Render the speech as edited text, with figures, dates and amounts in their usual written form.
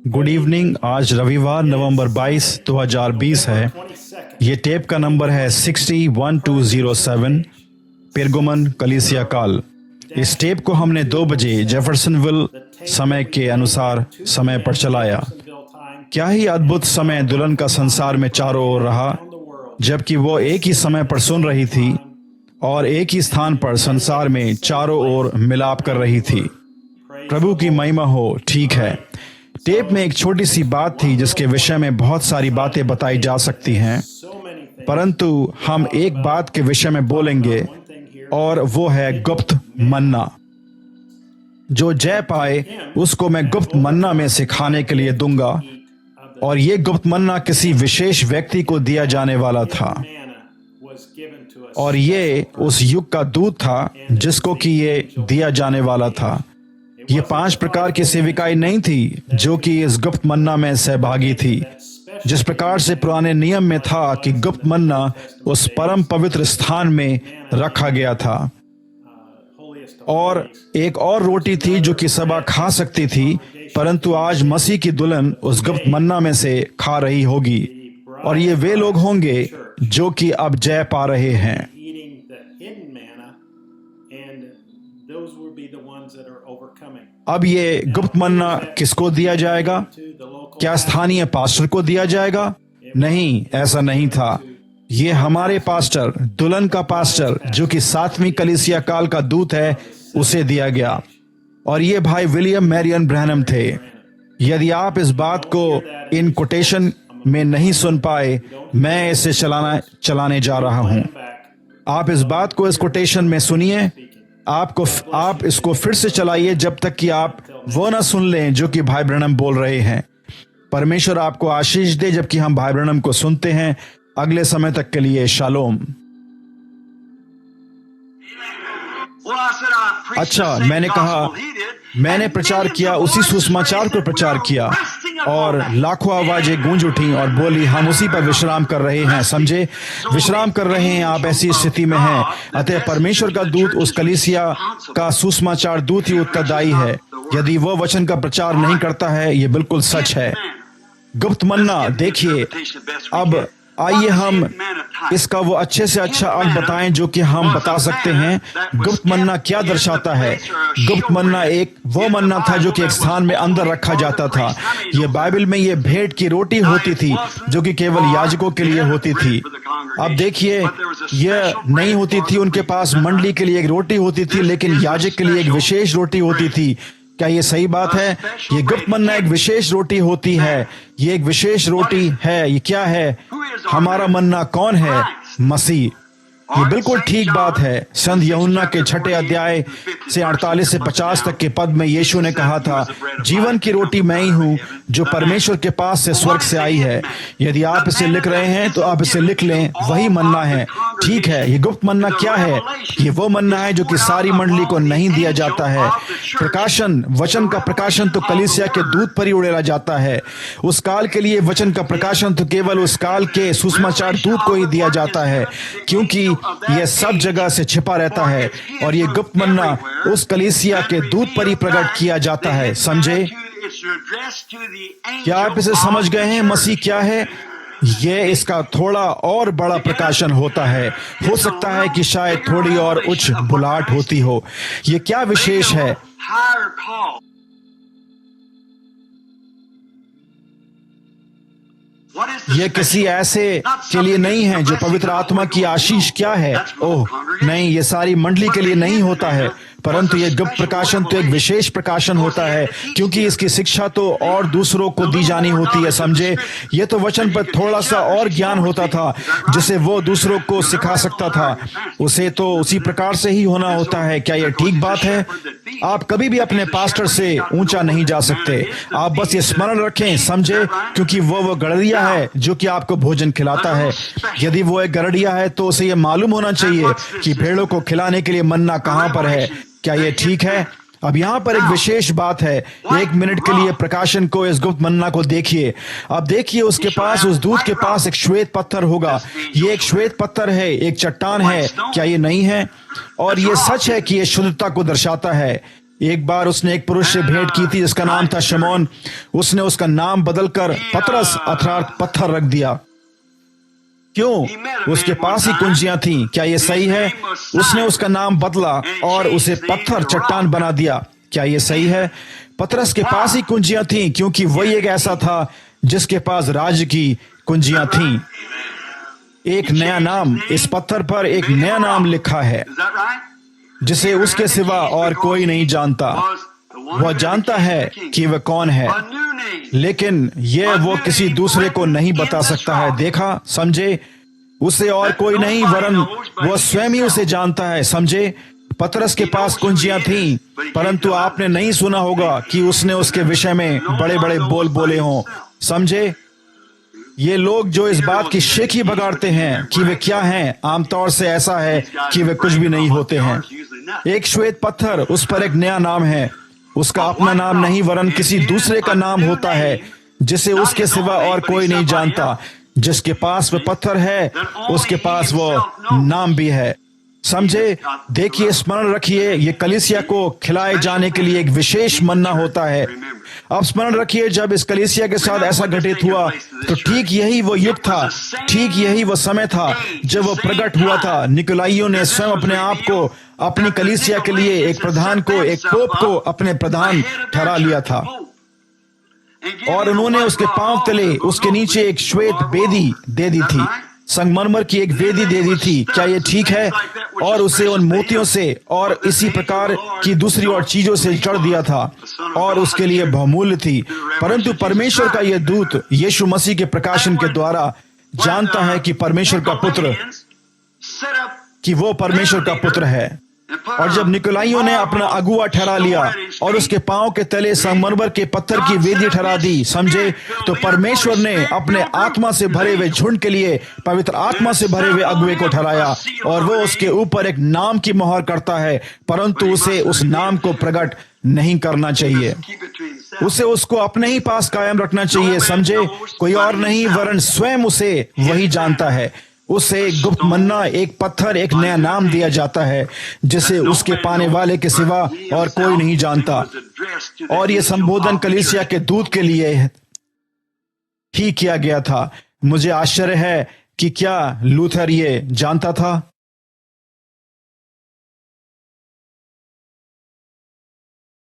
Good evening. आज रविवार नवंबर 22, 2020 है। ये टेप का नंबर है 601207, पेरगुमन कलीसिया काल। इस टेप को हमने 2 बजे जेफरसनविल समय के अनुसार समय पर चलाया। क्या ही अद्भुत समय दुल्हन का संसार में चारों ओर रहा, जबकि वो एक ही समय पर सुन रही थी और एक ही स्थान पर संसार में चारों ओर मिलाप कर रही थी। प्रभु की महिमा हो। ठीक है, टेप में एक छोटी सी बात थी जिसके विषय में बहुत सारी बातें बताई जा सकती हैं, परंतु हम एक बात के विषय में बोलेंगे और वो है गुप्त मन्ना। जो जय पाए उसको मैं गुप्त मन्ना में से खाने के लिए दूंगा, और ये गुप्त मन्ना किसी विशेष व्यक्ति को दिया जाने वाला था, और ये उस युग का दूत था जिसको कि ये दिया जाने वाला था। ये 5 प्रकार की सेविकाई नहीं थी जो कि इस गुप्त मन्ना में सहभागी थी। जिस प्रकार से पुराने नियम में था कि गुप्त मन्ना उस परम पवित्र स्थान में रखा गया था, और एक और रोटी थी जो कि सभा खा सकती थी, परंतु आज मसीह की दुल्हन उस गुप्त मन्ना में से खा रही होगी, और ये वे लोग होंगे जो कि अब जय पा रहे हैं। अब ये गुप्त मन्ना किसको दिया जाएगा? क्या स्थानीय पास्टर को दिया जाएगा? नहीं, ऐसा नहीं था। ये हमारे पास्टर, दुल्हन का पास्टर, जो कि 7वीं कलीसिया काल का दूत है, उसे दिया गया। और ये भाई विलियम मैरियन ब्रैनम थे। यदि आप इस बात को इन कोटेशन में नहीं सुन पाए, मैं इसे चलाने जा रहा हूं। आप इस बात को इस कोटेशन में सुनिए। आप इसको फिर से चलाइए जब तक कि आप वो ना सुन लें जो कि भाई ब्रैनम बोल रहे हैं। परमेश्वर आपको आशीष दे जबकि हम भाई ब्रैनम को सुनते हैं। अगले समय तक के लिए शालोम। अच्छा, मैंने प्रचार किया, उसी सुसमाचार को प्रचार किया, और लाखों आवाजें गूंज उठी और बोली, हम उसी पर विश्राम कर रहे हैं। समझे? विश्राम कर रहे हैं। आप ऐसी स्थिति में हैं। अतः परमेश्वर का दूत, उस कलीसिया का सुसमाचार दूत ही उत्तरदायी है। यदि वो वचन का प्रचार नहीं करता है, ये बिल्कुल सच है। गुप्त मन्ना देखिए। अब आइए हम इसका वो अच्छे से अच्छा अर्थ बताएं जो कि हम बता सकते हैं। गुप्त मन्ना क्या दर्शाता है? गुप्त मन्ना वो मन्ना था जो कि एक स्थान में अंदर रखा जाता था। ये बाइबल में ये भेंट की रोटी होती थी जो कि केवल याजकों के लिए होती थी। अब देखिए, यह नहीं होती थी उनके पास मंडली के लिए एक रोटी होती थी, लेकिन याजक के लिए एक विशेष रोटी होती थी। क्या ये सही बात है? ये गुप्त मन्ना एक विशेष रोटी होती है। ये एक विशेष रोटी है। ये क्या है? हमारा मन्ना कौन है? मसीह। ये बिल्कुल ठीक बात है। संत यूहन्ना के 6 अध्याय से 48 से 50 तक के पद में यीशु ने कहा था, जीवन की रोटी मैं ही हूं जो परमेश्वर के पास से स्वर्ग से आई है। यदि आप इसे लिख रहे हैं तो आप इसे लिख लें, वही मन्ना है। ठीक है, ये गुप्त मन्ना क्या है? ये वो मन्ना है जो कि सारी मंडली को नहीं दिया जाता है। प्रकाशन, वचन का प्रकाशन तो कलीसिया के दूत पर ही उड़ेला जाता है। उस काल के लिए वचन का प्रकाशन तो केवल उस काल के सुसमाचार दूत को ही दिया जाता है, क्योंकि यह सब जगह से छिपा रहता है, और ये गुप्त मन्ना उस कलीसिया के दूत पर ही प्रकट किया जाता है। समझे? क्या आप इसे समझ गए हैं? मसीह क्या है? ये इसका थोड़ा और बड़ा प्रकाशन होता है। हो सकता है कि शायद थोड़ी और उच्च बुलाहट होती हो। ये क्या विशेष है? यह किसी ऐसे के लिए नहीं है जो पवित्र आत्मा की आशीष क्या है? ओह नहीं, ये सारी मंडली के लिए नहीं होता है, परंतु यह गुप्त प्रकाशन तो एक विशेष प्रकाशन होता है, क्योंकि इसकी शिक्षा तो और दूसरों को दी जानी होती है। समझे? यह तो वचन पर थोड़ा सा और ज्ञान होता था जिसे वो दूसरों को सिखा सकता था। उसे तो उसी प्रकार से ही होना होता है। क्या यह ठीक बात है? आप कभी भी अपने पास्टर से ऊंचा नहीं जा सकते। आप बस ये स्मरण रखें। समझे? क्योंकि वो गड़रिया है जो कि आपको भोजन खिलाता है। यदि वो एक गड़रिया है तो उसे यह मालूम होना चाहिए कि भेड़ों को खिलाने के लिए मन्ना कहां पर है। क्या यह ठीक है? अब यहाँ पर एक विशेष बात है। 1 मिनट के लिए प्रकाशन को, इस गुप्त मन्ना को देखिए। अब देखिए, उसके पास, उस दूत के पास एक श्वेत पत्थर होगा। ये एक श्वेत पत्थर है, एक चट्टान है। क्या ये नहीं है? और ये सच है कि ये शुद्धता को दर्शाता है। एक बार उसने एक पुरुष से भेंट की थी जिसका नाम था शमौन। उसने उसका नाम बदलकर पतरस अर्थात पत्थर रख दिया। क्यों? उसके पास ही कुंजियां थीं। क्या यह सही है? उसने उसका नाम बदला और उसे पत्थर चट्टान बना दिया। क्या यह सही है? पतरस के पास ही कुंजियां थीं क्योंकि वही एक ऐसा था जिसके पास राज्य की कुंजियां थीं। एक नया नाम, इस पत्थर पर एक नया नाम लिखा है जिसे उसके सिवा और कोई नहीं जानता। वह जानता है कि वह कौन है, लेकिन यह वो किसी दूसरे को नहीं बता सकता है। देखा, समझे? उसे और कोई नहीं वरन वह स्वयं ही उसे जानता है। समझे? पतरस के पास कुंजियां थीं, परंतु आपने नहीं सुना होगा कि उसने उसके विषय में बड़े बड़े बोल बोले हों। समझे? ये लोग जो इस बात की शेखी बगाड़ते हैं कि वे क्या हैं, आमतौर से ऐसा है कि वे कुछ भी नहीं होते हैं। एक श्वेत पत्थर, उस पर एक नया नाम है। उसका अपना नाम नहीं वरन किसी दूसरे का नाम होता है जिसे उसके सिवा और कोई नहीं जानता। जिसके पास वह पत्थर है उसके पास वो नाम भी है। समझे? देखिए, स्मरण रखिए, ये कलीसिया को खिलाए जाने के लिए एक विशेष मन्ना होता है। अब स्मरण रखिए, जब इस कलीसिया के साथ ऐसा घटित हुआ तो ठीक यही वो युग था, ठीक यही वो समय था जब वो प्रकट हुआ था। निकोलाइयों ने स्वयं अपने आप को, अपनी कलीसिया के लिए एक प्रधान को, एक पोप को अपने प्रधान ठहरा लिया था और उन्होंने उसके पांव तले, उसके नीचे एक श्वेत वेदी दे दी थी, संगमरमर की एक वेदी दे दी थी। क्या यह ठीक है? और उसे उन मोतियों से और इसी प्रकार की दूसरी और चीजों से जड़ दिया था और उसके लिए बहुमूल्य थी। परंतु परमेश्वर का यह दूत यीशु मसीह के प्रकाशन के द्वारा जानता है कि परमेश्वर का पुत्र, कि वो परमेश्वर का पुत्र है। और जब निकोलाइयों ने अपना अगुआ ठहरा लिया और उसके पांव के तले संगमरमर के पत्थर की वेदी ठहरा दी, समझे, तो परमेश्वर ने अपने आत्मा से भरे हुए झुंड के लिए पवित्र आत्मा से भरे हुए अगुए को ठहराया और वो उसके ऊपर एक नाम की मोहर करता है, परंतु उसे उस नाम को प्रकट नहीं करना चाहिए। उसे उसको अपने ही पास कायम रखना चाहिए। समझे? कोई और नहीं वरन स्वयं उसे वही जानता है। उसे एक गुप्त मन्ना, एक पत्थर, एक नया नाम दिया जाता है जिसे उसके पाने वाले के सिवा और कोई नहीं जानता। और यह संबोधन कलीसिया के दूत के लिए ही किया गया था। मुझे आश्चर्य है कि क्या लूथर ये जानता था?